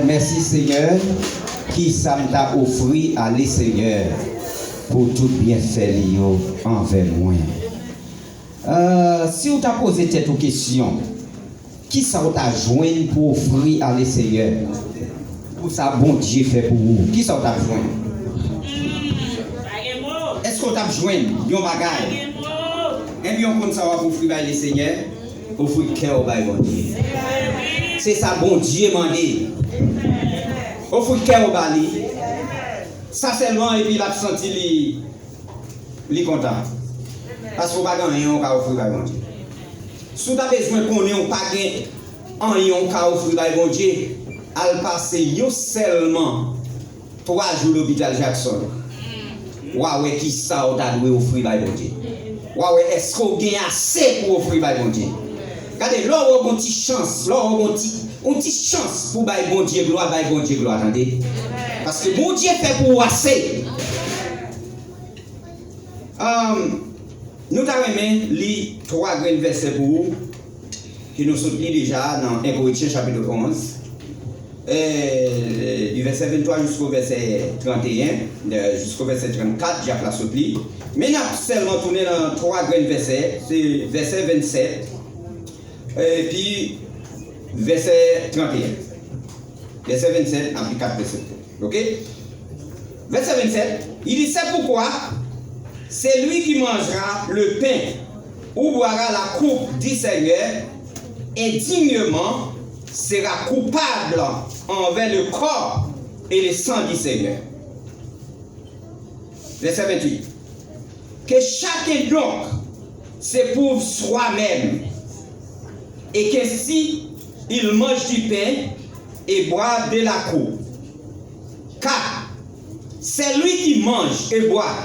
Merci Seigneur, qui ça m'a offert à les Seigneur pour tout bien faire envers moi. Si on t'a posé cette question, qui ça t'a joint pour offrir à les Seigneur? Pour ça bon Dieu fait pour vous. Qui ça t'a joint? Est-ce qu'on t'a joint yon bagay? Et bien on ça va pour offrir à les Seigneur, offrir cœur au bail bon Dieu. C'est ça bon Dieu mandé. Au faut cœur au bali. Ça seulement et puis l'a senti li content. Parce qu'on pas gagner on ka offrir ba bon Dieu. Si tu as besoin qu'on ait pas gain en yon ka offrir ba bon Dieu, al passer yo seulement 3 jours l'hôpital Jackson. Ouais qui ça ou t'a doué offrir ba bon Dieu. Ouais est-ce qu'on gagne assez pour offrir ba bon Dieu? Regardez, là on a une petite chance, là on a une petite chance pour bailler bon Dieu gloire, attendez. Parce que bon Dieu fait pour assez. Nous avons aimé les 3 grands versets pour vous, qui nous sont lus déjà dans 1 Corinthiens chapitre 11, du verset 23 jusqu'au verset 31, jusqu'au verset 34, j'ai la soupli. Mais nous avons seulement tourné dans 3 grands versets, c'est verset 27. Et puis, verset 31. Verset 27, en plus 4 versets. Ok? Verset 27, il dit c'est pourquoi c'est lui qui mangera le pain ou boira la coupe du Seigneur et dignement sera coupable envers le corps et le sang du Seigneur. Verset 28. Que chacun donc s'éprouve soi-même et qu'ainsi il mange du pain et boit de la coupe. Car c'est lui qui mange et boit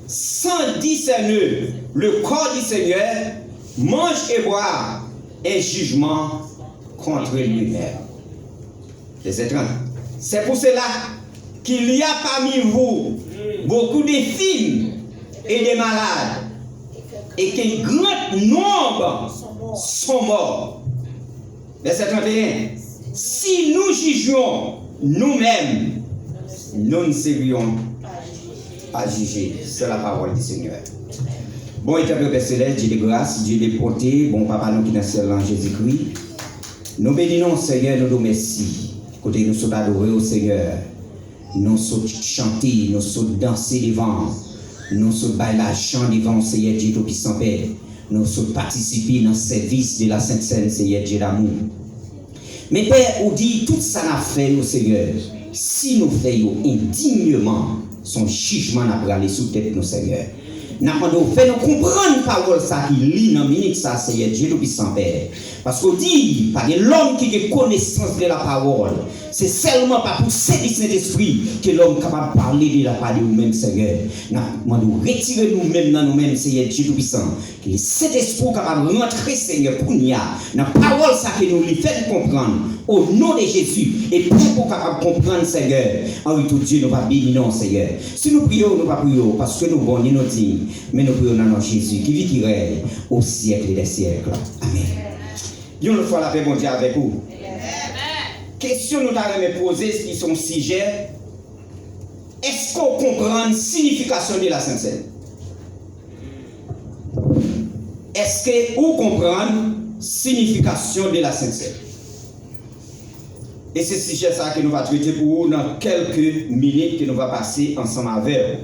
sans discerner le corps du Seigneur, mange et boit un jugement contre lui-même. Verset 30. C'est pour cela qu'il y a parmi vous beaucoup de films et de malades et qu'un grand nombre sont morts. Verset 31. Si nous jugions nous-mêmes, nous ne serions pas jugés. C'est la parole du Seigneur. Bon, éternel Père Céleste, Dieu de grâce, Dieu de bonté, bon Papa, nous qui dans le ciel en Jésus-Christ, nous bénissons Seigneur, nous nous merci. Côté nous sommes adorés au Seigneur, nous sommes chanter, nous sommes danser devant, nous sommes bailer la chant devant Seigneur Dieu Tout-Puissant Père. Nous sommes participés dans le service de la Sainte Seine, Seigneur Dieu d'amour. Mais Père, on dit tout ça n'a fait au Seigneur. Si nous faisons indignement, son jugement n'a pas allé sous tête nos Seigneur. Nous fait nous comprendre parole ça qui lit dans minute ça, Seigneur Dieu Tout-Puissant Père. Parce qu'on dit, par l'homme qui a connaissance de la parole, c'est seulement par pour service de l'esprit que l'homme est capable de parler de la parole de nous-mêmes, Seigneur. Nous retirer nous-mêmes dans nous-mêmes, Seigneur Dieu Tout-Puissant. Que cet esprit est capable de rentrer, Seigneur, pour nous, dans la parole ça que nous lui faisons comprendre. Au nom de Jésus, et pour capable de comprendre, Seigneur, en retour Dieu, nous va bénir, Seigneur. Si nous prions, nous ne pas prions, parce que nous bon, nous disons, mais nous prions dans notre Jésus, qui vit, qui règne au siècle des siècles. Amen. Dieu nous soit la paix, bon Dieu, avec vous. Question nous avons posée, qui sont sujet. Est-ce qu'on comprend la signification de la Sainte Seine? est-ce que vous comprenez signification de la Sainte Seine? Et c'est ce sujet ça que nous allons traiter pour vous dans quelques minutes que nous allons passer ensemble avec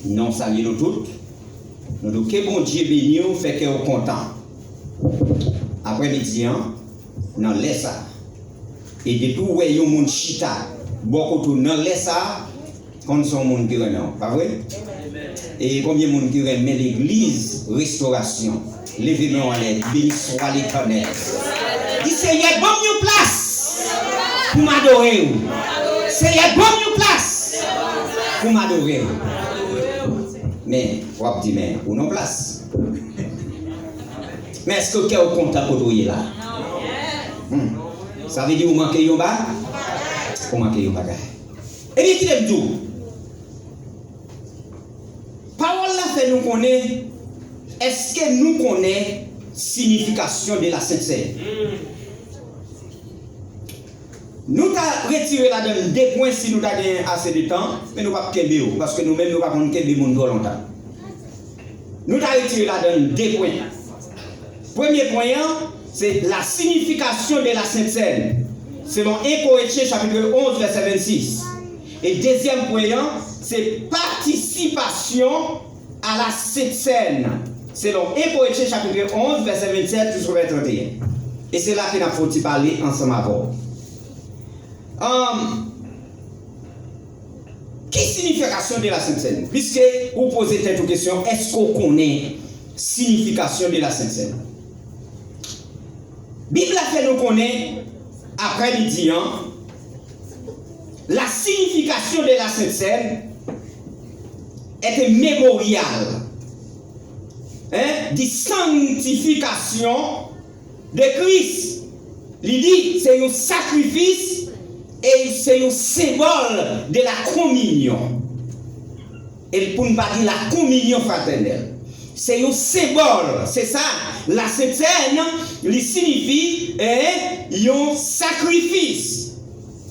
vous. Nous saluons nous toutes. Nous disons que bon Dieu béni nous fait que vous content. Après-midi, nous laissons ça. Et depuis où est le monde chita, beaucoup de gens laissent ça, quand sont monde qui remet, pas vrai? Et combien de monde qui remet l'église, restauration, l'événement en l'aide, béni soit l'Éternel. Dis Seigneur, bon mieux place pour m'adorer. Seigneur, bon mieux place pour m'adorer. Mais, on va dire, mais, pour nos places. Mais est-ce que vous êtes content pour vous là? Ça veut dire que vous manquez un bas? Vous manquez un bagage. Et bien, qui est tout? Parole là fait nous connaître. Est-ce que nous connaissons signification de la Sainte Seine? Nous avons retiré là-dedans deux points si nous avons assez de temps, mais nous ne pouvons pas kembe parce que nous-mêmes nous ne pouvons pas kembe monde trop longtemps. Nous avons retiré là-dedans deux points. Premier point, c'est la signification de la Sainte Seine, selon 1 Corinthiens chapitre 11, verset 26. Et deuxième point, c'est participation à la Sainte Seine, selon 1 Corinthiens chapitre 11, verset 27 jusqu'au verset 31. Et c'est là que nous avons parler ensemble avant. Quelle signification de la Sainte Seine? Puisque vous posez cette question, est-ce qu'on connaît signification de la Sainte Seine? Bible a fait nous connaître après-midi la signification de la Sainte Seine est un mémorial de sanctification de Christ. Il dit c'est un sacrifice et c'est un symbole de la communion. Et pour ne pas dire la communion fraternelle. C'est un symbole, c'est ça. La Sainte Seine, il signifie un sacrifice.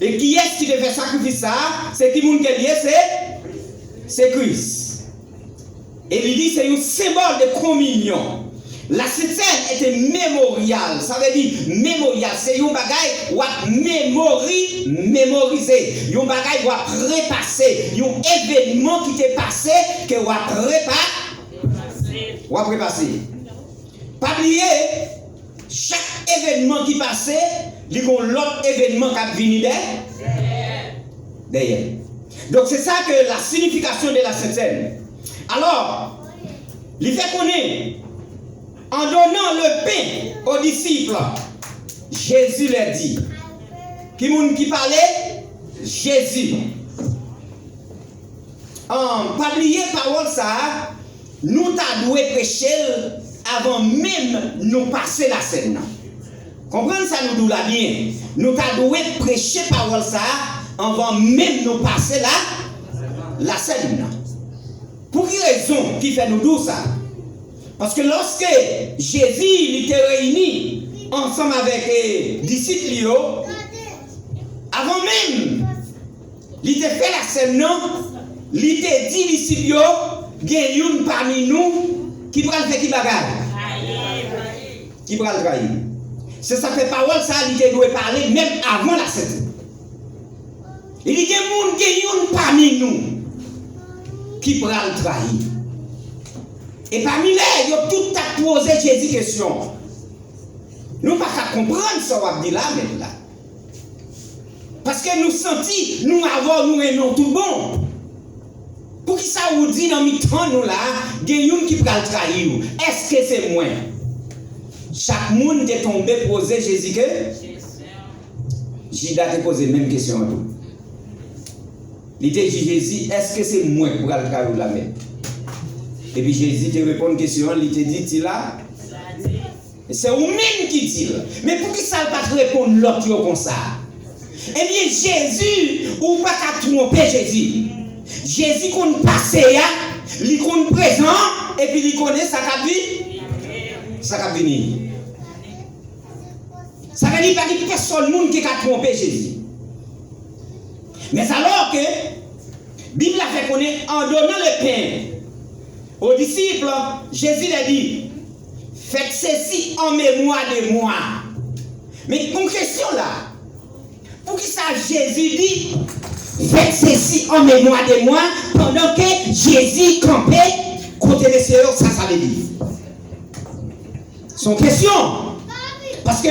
Et qui est-ce qui devait sacrifier ça? C'est qui monde qui est lié, c'est Christ. Et il dit c'est un symbole de communion. La Sainte Seine est un mémorial. Ça veut dire mémorial. C'est un bagage ou à mémoriser. Un bagage ou à repasser. Un événement qui t'est passé que ou à repasser. Pas oublier, chaque événement qui passait, il y a l'autre événement qui a venu derrière. Donc c'est ça que la signification de la Sainte Seine. Alors, il fait connaître, en donnant le pain aux disciples, Jésus leur dit, qui parlait? Jésus. Pas oublier parole ça, nous t'avons dû prêcher avant même nous passer la scène. Comprenez ça nous la bien. Nous t'avons dû prêcher parole ça avant même nous passer la scène. Pour quelle raison qui fait nous dire ça? Parce que lorsque Jésus il était réuni ensemble avec les disciples, avant même, il était fait la scène, non? Il était dit disciples, il y a une parmi nous qui va le faire qui bagage. Qui va le trahir. C'est ça fait parole, ça, il doit parler même avant la scène. Il y a une parmi nous qui va le trahir. Et parmi les, il y a tout à poser Jésus question. Nous ne pouvons pas comprendre ce qu'on dit là, mais là. Parce que nous sentons, nous aimons tout bon. Pour qui ça vous dit dans mi-temps, nous là, il y a une qui va le trahir. Est-ce que c'est moi? Chaque monde est tombé poser Jésus que? Judas te posé la même question. Il te dit Jésus, est-ce que c'est moi qui va le trahir la même? Et puis Jésus te répond une question, il te dit, tu là? C'est vous-même qui dit. Mais pour qui ça ne pas répondre l'autre comme ça? Eh bien, Jésus, ou pas qu'à tromper Jésus. Jésus qu'on passe, il qu'on présent, et puis il connaît sa cabine. Sa cabine. Ça veut dire qu'il n'y a personne monde qui a trompé Jésus. Mais alors que, la Bible a fait connaître en donnant le pain aux disciples, Jésus a dit, faites ceci en mémoire de moi. Mais une question là. Pour qui ça Jésus dit, faites ceci en mémoire de moi, pendant que Jésus campait côté des sœurs, ça veut dire. Son question. Parce que,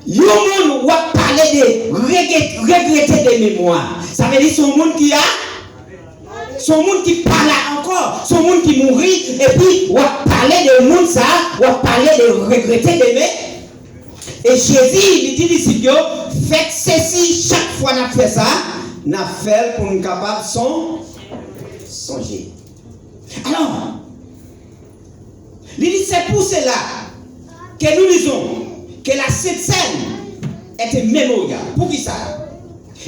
il y a un monde qui va parler de regretter des mémoires. Ça veut dire son monde qui a, son monde qui parle encore, son monde qui mourit, et puis on va parler de monde ça, on va parler de regretter des mémoires. Et Jésus, il dit disciples, faites ceci chaque fois qu'on fait ça, nous fait pour nous capables de songer. Alors, il dit c'est pour cela que nous disons que la Sainte Seine est un mémorial. Pour qui ça?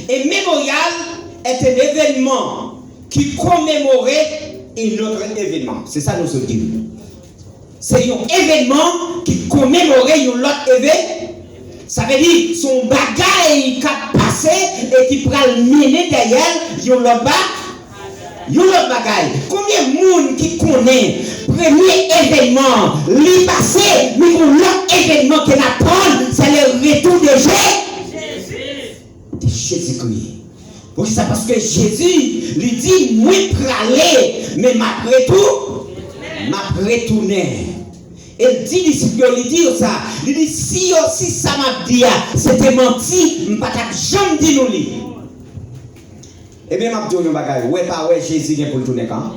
Et mémorial est un événement qui commémorait un autre événement. C'est ça nous disons. C'est un événement qui commémorait un autre événement. Ça veut dire son bagage qui a passé et qui prend le mener derrière un autre bagage. Combien de monde qui connaît le premier événement, lui passé, mais l'autre événement qu'il attend, c'est le retour de Jésus-Christ. Pour ça, parce que Jésus lui dit, moi praler, mais après tout, m'a retourné. Et dit disciple, il dit ça. Il dit si aussi ça m'a dit, c'était menti, je ne vais pas jamais dire nous. Eh bien, je vais dire un bagage. Ouais, pas ouais, Jésus vient pour le tourner quand?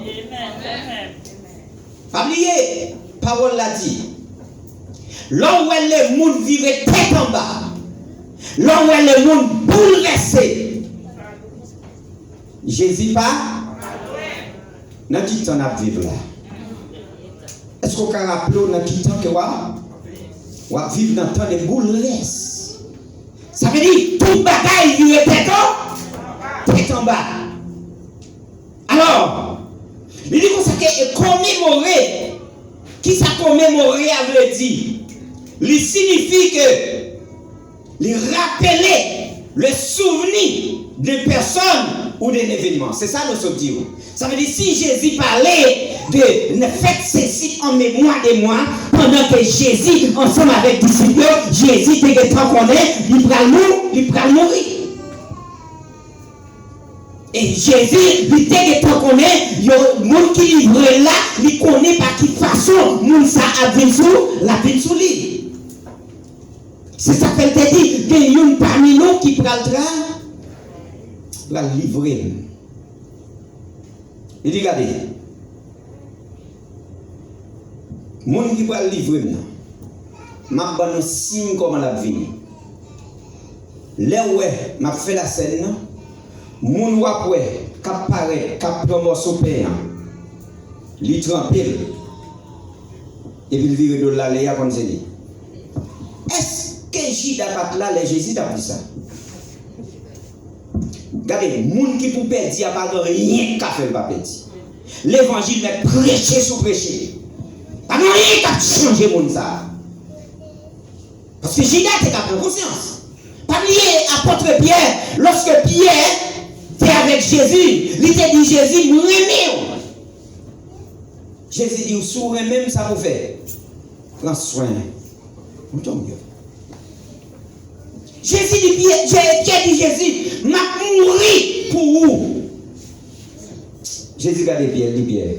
Pas oublier, parole l'a dit. Là où le monde vivait tête en bas, là où le monde bouleversé, Jésus pas? Dans qui temps on vivre là? Est-ce qu'on peut rappeler dans qui temps que on va vivre dans le temps de bouleverse? Ça veut dire tout bagaille il est tête en bas. Alors, il dit qu'on s'est commémorer. Qui ça commémorer avait dit? Il signifie que il rappeler le souvenir de personnes ou d'un événement. C'est ça nous dire. Ça veut dire si Jésus parlait de ne faites ceci en mémoire de moi, pendant que Jésus, ensemble avec les disciples, Jésus, dès que tant qu'on est, il prend mourir. Et Jésus, dès que tant qu'on est, il y a un monde qui livre là, il connaît par quelle façon, monde ça a vu sous la vie sous lui. C'est ça qu'elle te dit, il y a une parmi nous qui prend le train, la livrer. Il dit, regardez, mon qui va livrer, m'a donné signe comment la venir. Là où m'a fait la scène, mon ouais, cap paraît, cap morceau payant, li trempé, et puis il vire de la léa comme c'est dit. Est-ce que J d'apat là, les Jésus t'a dit ça? Regardez, moun qui pour perdre, il n'y a pas de rien qu'à faire pas perdre. L'évangile est prêché sous prêché. Pas de rien qu'à changer moun ça. Parce que Judas était qu'à prendre conscience. Pas lié apôtre Pierre, lorsque Pierre était avec Jésus, il t'a dit Jésus, moi aimé. Jésus dit, sous même ça vous fait. Prends soin. Vous tombez. Jésus dit, Pierre dit Jésus, m'a mouru pour vous. Jésus regarde Pierre, dit Pierre.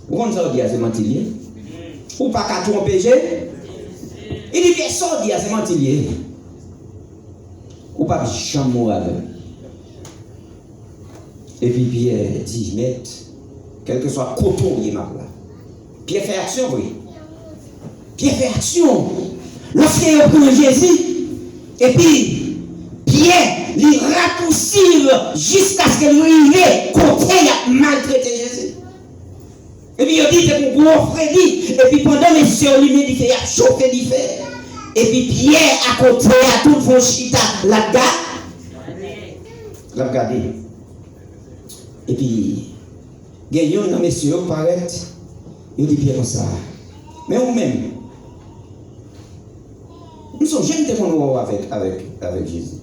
Vous comprenez ça, c'est mentir. Ou pas qu'à tromper Jésus. Il dit Pierre, ça, c'est mentir. Ou pas jamais mourir avec. Et puis Pierre dit, net, quel que soit le coton, il est là. Pierre fait action, oui. Pierre fait action. Lorsqu'il prend Jésus, et puis, Pierre, il raccourcir jusqu'à ce qu'il arrive, côté, il a maltraité Jésus. Et puis, il dit, c'est pour gros frère, et puis, pendant les sœurs, il a chauffé du fer. Et puis, Pierre, à côté, à tout le chita, l'a regardé. Et puis, gagnons dans mes sœurs, paraît, il dit Pierre comme ça. Mais vous-même, nous sommes jeunes de avec Jésus.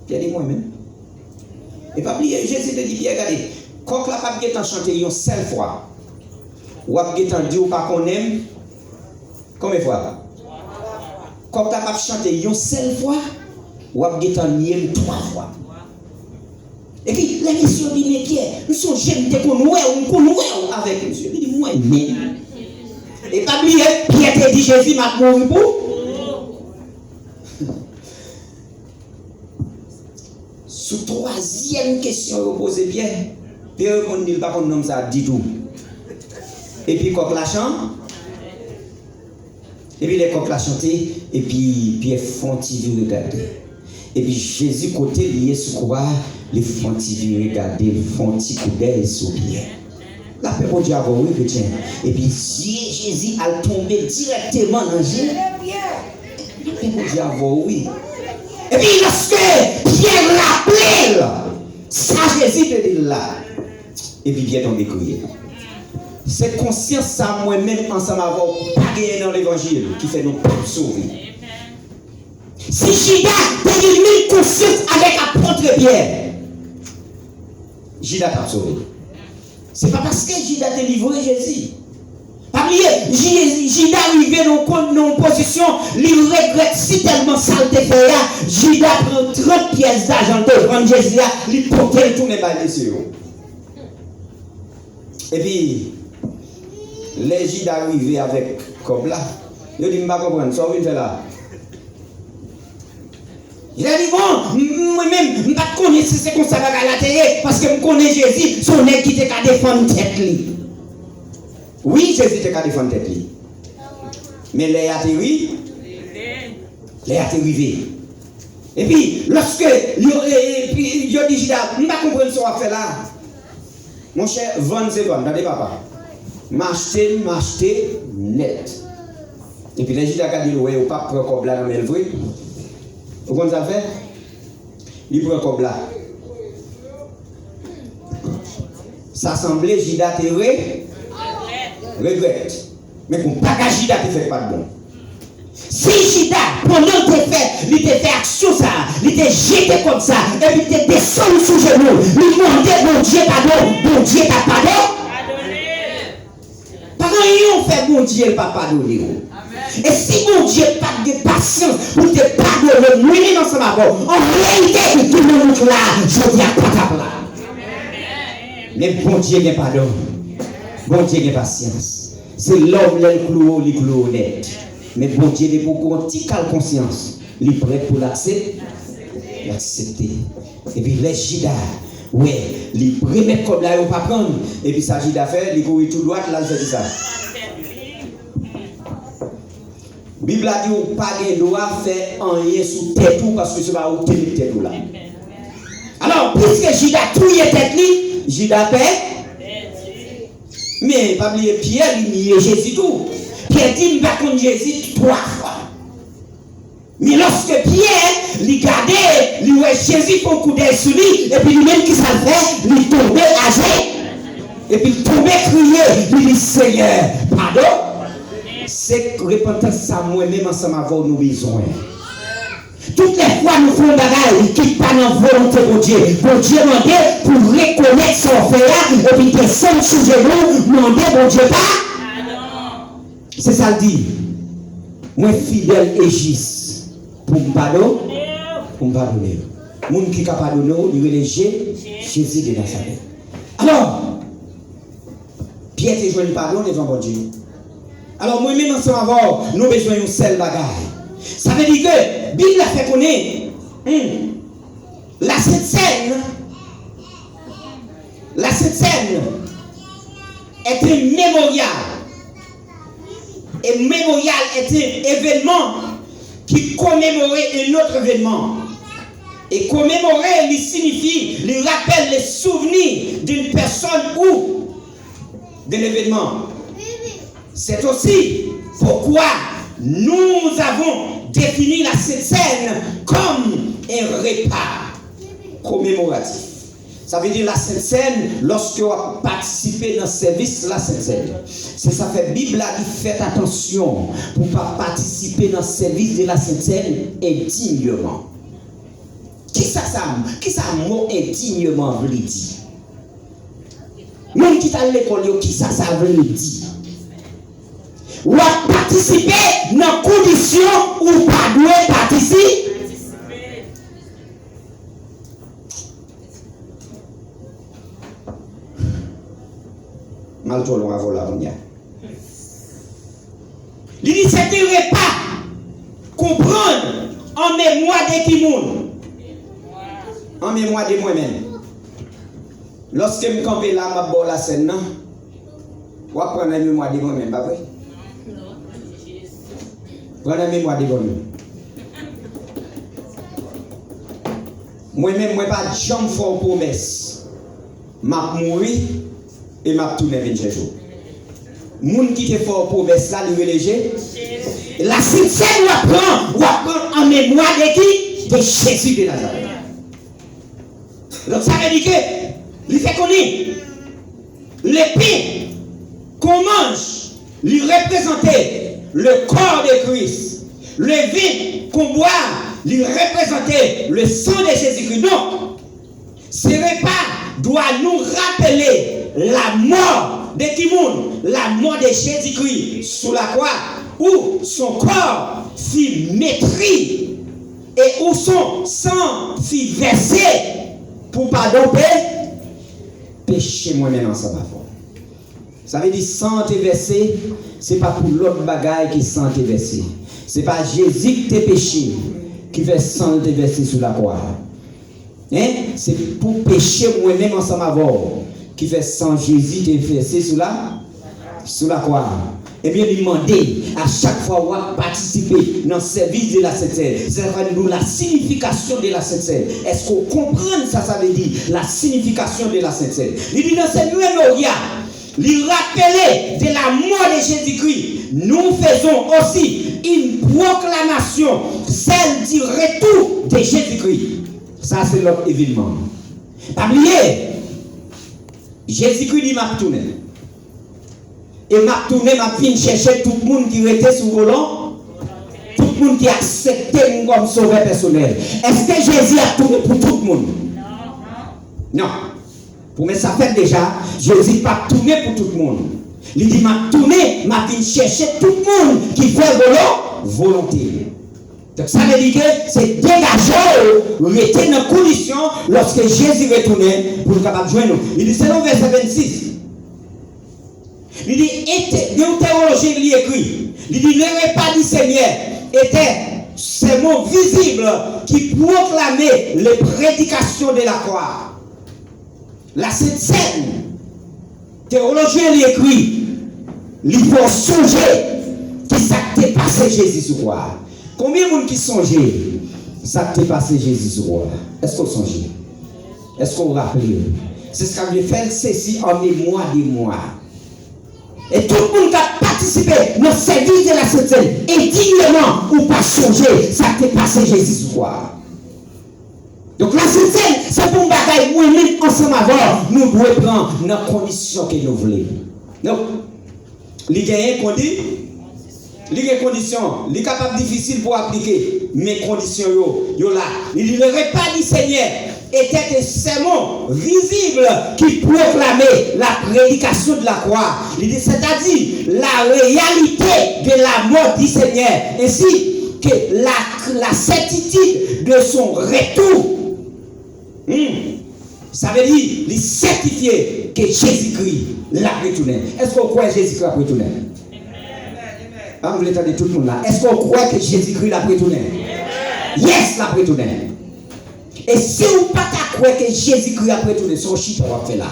Pierre dit moi-même. Et pas oublier, Jésus te dit, Pierre, regardez, quand la pape est en chanté une seule fois, ou a dit ou pas qu'on aime, Combien de fois? Quand tu as chanté une seule fois, ou tu as chanté 3 fois. Et puis, la mission dit, mais Pierre, nous sommes jeunes, on connaît avec monsieur. Il dit, moi, mais. Et pas oublier, Pierre t'a dit, Jésus m'a mouru pour. Sous 3e question, vous posez Pierre. Pierre répond, il pas qu'on nomme ça, dit tout. Et puis, coq la chante. Et puis, les coqs la chanté. Et puis, Pierre font-il regarder. Et puis, Jésus, côté lié sous quoi, les font-ils regarder, font-ils coup d'œil sur Pierre. La paix pour Dieu a oui, chrétien. Et puis, Jésus a tombé directement dans Jésus. La paix pour Dieu a oui. Et puis, lorsque Pierre l'appelle, ça Jésus te dit là. Et puis, Pierre tombe crier. Cette conscience, ça, moi-même, ensemble, avoir pas gagné dans l'évangile, qui fait nous sauver. Si Judas a eu conscience avec l'apôtre Pierre, Judas t'a sauvé. C'est pas parce que Judas t'a livré Jésus. Pas oublier, Judas arrivé dans une position, il regrette si tellement ça le fait. Judas prend 30 pièces d'argent pour prendre Jésus, il porte tout les balais sur eux. Et puis, les Judas arrivés avec comme là, ils disent, je ne comprends pas, ça va faire là. Il a dit, bon, moi-même, je ne connais pas si c'est comme ça à la télé, parce que je connais Jésus, son nez qui était qu'à défendre tête. Oui, Jésus était qu'à défendre tête. Mais les atterri, et puis, lorsque je dis, je ne comprends pas ce qu'on fait là. Mon cher, vendre, c'est vendre, regardez papa. M'acheter net. Et puis les Judas a dit, ouais, au pape prend comme là dans le vrai. Vous comprenez ça fait? Il prend comme là. Ça semblait Judas te regrette. Mais pour pas que Judas te fait pas de bon. Si Judas, pendant il te fait action ça, il te jeté comme ça, et puis il te descendu sous genoux, il demandait mon Dieu pardon, mon Dieu t'a pardon. Par contre, il fait mon Dieu pas pardonner. Et si mon Dieu n'a pas de patience pour te pardonner, nous ensemble en réalité, tout le monde là, je dis à pas là. Mais bon Dieu n'a pardon. Bon Dieu n'a patience. C'est l'homme le clou honnête. Mais bon Dieu n'est pour qu'on ait conscience. Il est prêt pour l'accepter. Et puis les Judas, ouais, les premiers comme là, ils ne vont pas prendre. Et puis ça, Judas fait, il court tout droit, là, je dis ça. La Bible a dit qu'on pas de droit faire rien sous tête parce que c'est pas où tenir tête là. Alors, puisque Judas touille tête li, Judas paie. Mais pas oublier Pierre, il nie Jésus tout. Pierre dit il va contre Jésus 3 fois. Mais lorsque Pierre, il gardait, il voit Jésus pour coup d'œil sur lui, et puis lui-même qui ça fait, il tombait âgé. Et puis il tombait crier, il dit Seigneur, pardon. C'est repentance ça moi-même ensemble avoir nos besoins. Toutes les fois nous faisons des bagailles qui pas dans volonté de Dieu. Bon Dieu demande pour reconnaître son frère et puis descendre sous genoux, demander bon Dieu pas. C'est ça le dit. Moi fidèle et juste pour me pardonner. Pour me pardonner. Moun qui capable de pardonner, il relève Jésus de Nazareth. Alors, Pierre te joint pardon devant bon Dieu. Alors, moi-même, ensemble avoir, nous avons besoin d'une seule bagaille. Ça veut dire que la Bible a fait connaître la Sainte Seine est un mémorial. Et mémorial est un événement qui commémorait un autre événement. Et commémorer, il signifie, il rappelle les souvenirs d'une personne ou de l'événement. C'est aussi pourquoi nous avons défini la Sainte Seine comme un repas commémoratif. Ça veut dire la Sainte Seine, lorsque vous participez dans le service de la Sainte Seine. C'est ça fait Bible a dit faites attention pour ne pas participer dans le service de la Sainte Seine indignement. Qui ça mot indignement veut dire? Même qui t'a l'école, qui ça veut dire? ou à participer dans condition ou pas doit participer. Mal trop long à voler. Il dit c'est ne pas comprendre en mémoire de qui monde. En mémoire de moi-même. Lorsque je me campe là, je bois la scène, non? Je prends la mémoire de moi-même, pas vrai? Prends la mémoire de moi-même. Moi-même, je ne suis pas jamais fort promesse. Je vais mourir et je vais tourner 27 jours. Les gens qui sont fort promesse là, ils léger. La sincère, on apprend en mémoire de qui? De Jésus de Nazareth. Donc ça veut dire que, il fait qu'on est, l'épée qu'on mange, lui représentait le corps de Christ. Le vin qu'on boit, lui représentait le sang de Jésus-Christ. Donc, ce repas doit nous rappeler la mort de Timoun, la mort de Jésus-Christ sous la croix, où son corps fut maîtris et où son sang fut versé pour pardon péché moi-même ensemble. Ça veut dire sang t'est versé, c'est pas pour l'autre bagaille qui sang t'est versé. C'est pas Jésus qui t'est péché qui fait sang t'est versé sous la croix. Hein? C'est pour pécher moi-même ensemble qui fait sang Jésus t'est versé sous la croix. Et bien, lui demander à chaque fois où on participer dans le service de la Sainte Seine. Ça va nous la signification de la Sainte Seine. Est-ce qu'on comprend ça veut dire la signification de la Sainte Seine? Il dit dans cette mémoria, lui rappeler de la mort de Jésus-Christ. Nous faisons aussi une proclamation, celle du retour de Jésus-Christ. Ça, c'est l'autre événement. Pas oublier, Jésus-Christ dit m'a tourné. Et m'a tourné, m'a fini chercher tout le monde qui était sous volant, tout le monde qui acceptait comme sauveur personnel. Est-ce que Jésus a tourné pour tout le monde? Non. Pour me ça fait déjà, Jésus n'a pas tourné pour tout le monde. Il dit m'a tourné, m'a fini chercher tout le monde qui fait volonté. Donc ça veut dire que c'est dégagé, vous mettez dans condition lorsque Jésus retournait pour le capable de joindre nous. Il dit c'est dans verset 26. Il dit, une théologie il écrit, il dit, le repas du Seigneur était ces mots visibles qui proclamaient les prédications de la croix. La Sainte Seine, théologie il écrit, il faut songer qui s'est passé Jésus sur croix. Combien de monde qui songeait ça s'est passé Jésus sur croix? Est-ce qu'on songeait? Est-ce qu'on rappelait? C'est ce qu'on veut faire, ceci en mémoire de moi. Et tout le monde qui a participé dans le service de la Sainte Seine, indignement ou pas changer, ça t'est passé Jésus sur quoi. Donc la Sainte Seine, c'est pour une bagaille où nous ensemble avant, nous devons prendre nos conditions que nous voulons. Donc, les gagnants qu'on dit, les conditions, les capables difficiles pour appliquer, mes conditions, yo là. Il dit le repas du Seigneur était des sermons visibles qui proclamaient la prédication de la croix. Il dit, c'est-à-dire la réalité de la mort du Seigneur, ainsi que la certitude de son retour. Ça veut dire, il certifier que Jésus-Christ l'a retourné. Est-ce qu'on croit que Jésus-Christ l'a retourné? Ah, vous l'entendez tout le monde là. Est-ce qu'on croit que Jésus-Christ l'a retourné? Yes, l'a retourné. Et si vous ne pas croire que Jésus-Christ a retourné, son chiffre va faire là.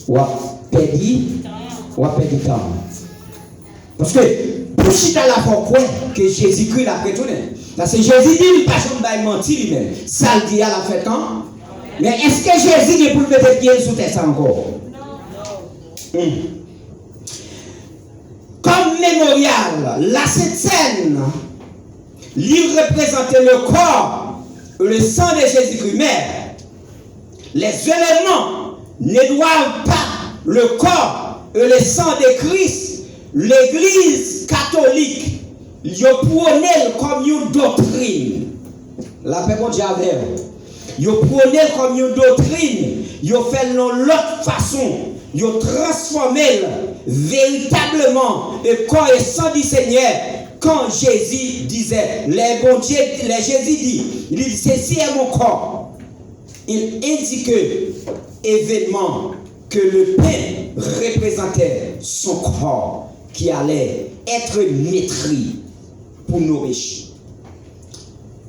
Ou a perdu temps. Parce que pour chita là, faut croire que Jésus-Christ l'a retourné. Parce que Jésus dit, il ne peut pas mentir lui-même. Ça le dit à la fête temps. Mais est-ce que Jésus est pour mettre pied sous terre encore? Non. Comme mémorial, la Sainte Seine, lui représentait le corps, le sang de Jésus-Christ. Mais les éléments ne doivent pas le corps et le sang de Christ. L'Église catholique, il prenait comme une doctrine. La paix qu'on dit avec. Il prenait comme une doctrine. Il fait de l'autre façon. Il transformait véritablement le corps et sang du Seigneur. Quand Jésus disait, Jésus dit, ceci est mon corps. Il indique événement que le pain représentait son corps qui allait être maîtris pour nourrir.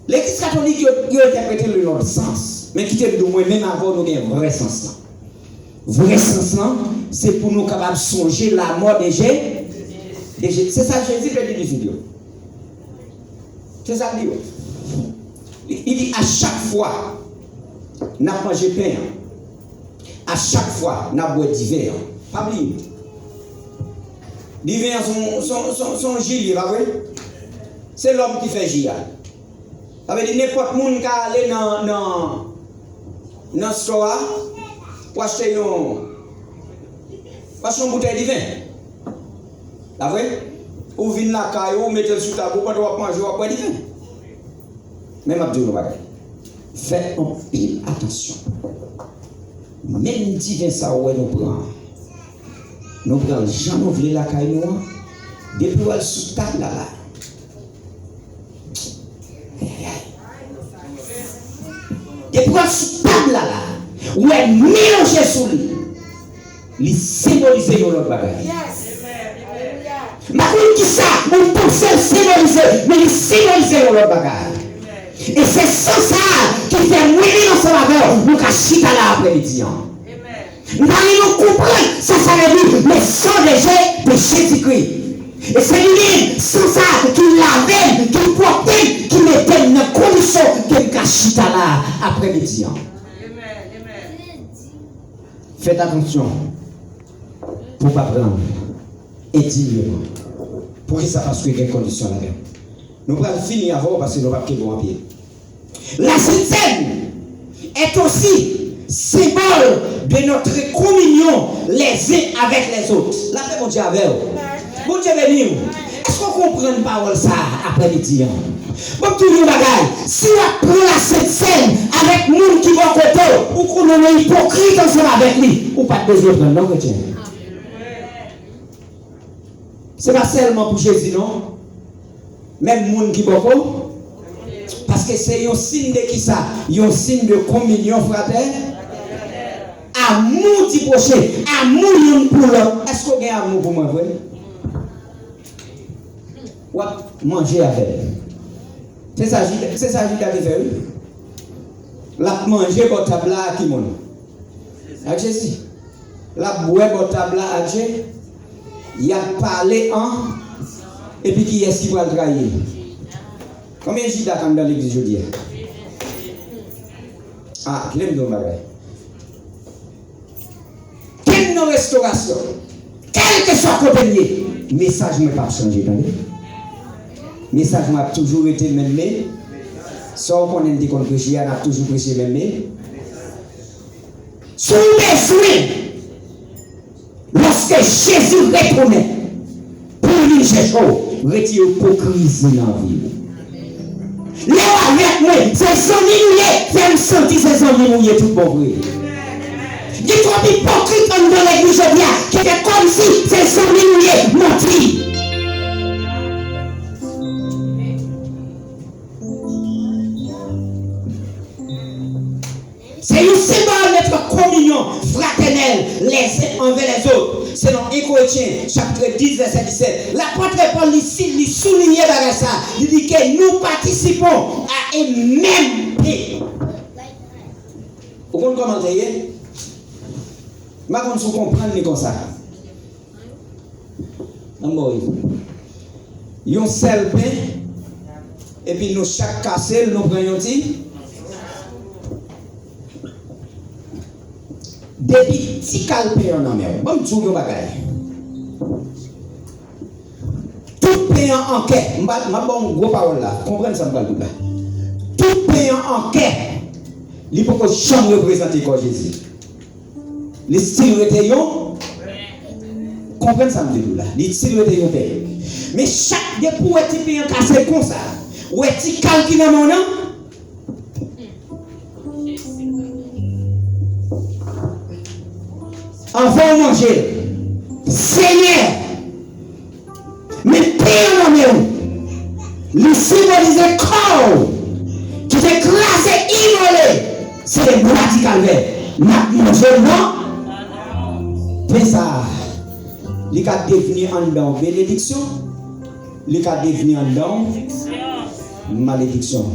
L'Église catholique a interprété le leur sens, mais qui était de moins même avant nous un vrai sens. Vrai sens, c'est pour nous capables de songer la mort des Jésus. C'est ça que Jésus veut dire vidéo. C'est ça qu'il dit. Il dit à chaque fois, nous avons mangé pain. À chaque fois, nous avons bu du vin. Pas oublier. Du vin, son gilet, pas vrai? C'est l'homme qui fait gilet. Ça veut dire n'importe qui qui aller dans le store pour acheter une bouteille de vin. C'est vrai? Ou vin la caille, ou mettez le sous table, ou pas de manger, ou pas de vin. Même à dire, faites un pile attention. Même si vin ça, ouais, nous prenons jamais ouvrir la caille, nous, depuis le sous table là. Depuis le sous table là, ouais, mélanger sous lui. Il symbolise l'autre bagage. Ma qui ça, on pense symboliser, mais il symbolise l'autre bagage. Et c'est ça qui fait mourir ensemble avec nous, qui chita là après-midi. Nous allons comprendre, ça veut dire, mais sans le de Jésus-Christ. Et c'est lui, sans ça, qui lavait, qui portait, qui mettait dans la condition que chita là après-midi. Faites attention pour ne pas prendre indignement. Pour ça, parce qu'il y a des conditions là-dedans. Nous allons finir avant parce que nous ne pouvons pas bon en pied. La Sainte Seine est aussi symbole de notre communion les uns avec les autres. La paix, mon Dieu, avec vous. Bon Dieu, béni. Est-ce qu'on comprend une parole ça après-midi? Bon, toujours bagaille. Si on prend la Sainte Seine avec les gens qui vont côté, ou qu'on est hypocrite ensemble avec lui, ou pas de besoin de prendre, non, chrétien. Ce n'est pas seulement pour Jésus, non? Même les gens qui vont parce que c'est un signe de qui ça? Un signe de communion fraternelle. Amour du prochain, amour pour l'autre. Est-ce qu'on a amour pour moi, vrai? Ou manger avec. C'est ça que j'ai fait. La manger pour table à qui mon? Avec Jésus. La boire pour table à Jésus. Il a parlé en. Et puis qui est-ce qui va le trahir? Combien de Judas comme dans l'église aujourd'hui? Ah, je l'aime dans ma vie. Quelle non restauration, quel que soit le côté, le message ne m'a pas changé. Le message m'a toujours été le même. Sans qu'on ait dit qu'on prêchait, on a toujours prêché le même. Sous besoin, lorsque Jésus retournait, pour lui chercher, retire l'hypocrisie dans la vie. Là avec moi, c'est son mouillé, fait me sentir c'est son mouillé tout bon vrai. Il est trop hypocrite dans l'église aujourd'hui, qui fait comme si c'est son mouillé menti. C'est un symbole de notre communion fraternelle les uns envers les autres. C'est dans 1 Corinthiens, chapitre 10, verset 17. L'apôtre Paul ici, souligne dans ça. Il dit que nous participons à un même paix. Vous comprenez comment c'est? Je ne sais pas si vous comprenez comme ça. Il y a un seul pain. Et puis nous, chaque cassé, nous prenons un petit. Depuis petit calpé en amère, bon tout le bagage. Tout payant en quai, ma bon gros parole là, comprenez ça me parle tout là. Tout payant en quai, il faut que jamais représenter quoi Jésus. Les styles étaient yon, comprenez ça me dit tout là. Les styles étaient yon payé. Mais chaque depuis où est-il payant cassé comme ça, où est-il calculé mon nom? Avant de manger, Seigneur symbolisait corps qui était classé, immolé. C'est les bois du calvaire. Non. Mais ça, il a devenu en dedans bénédiction, il a devenu en dedans malédiction.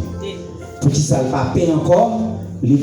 Pour qui ça ne va pas encore, il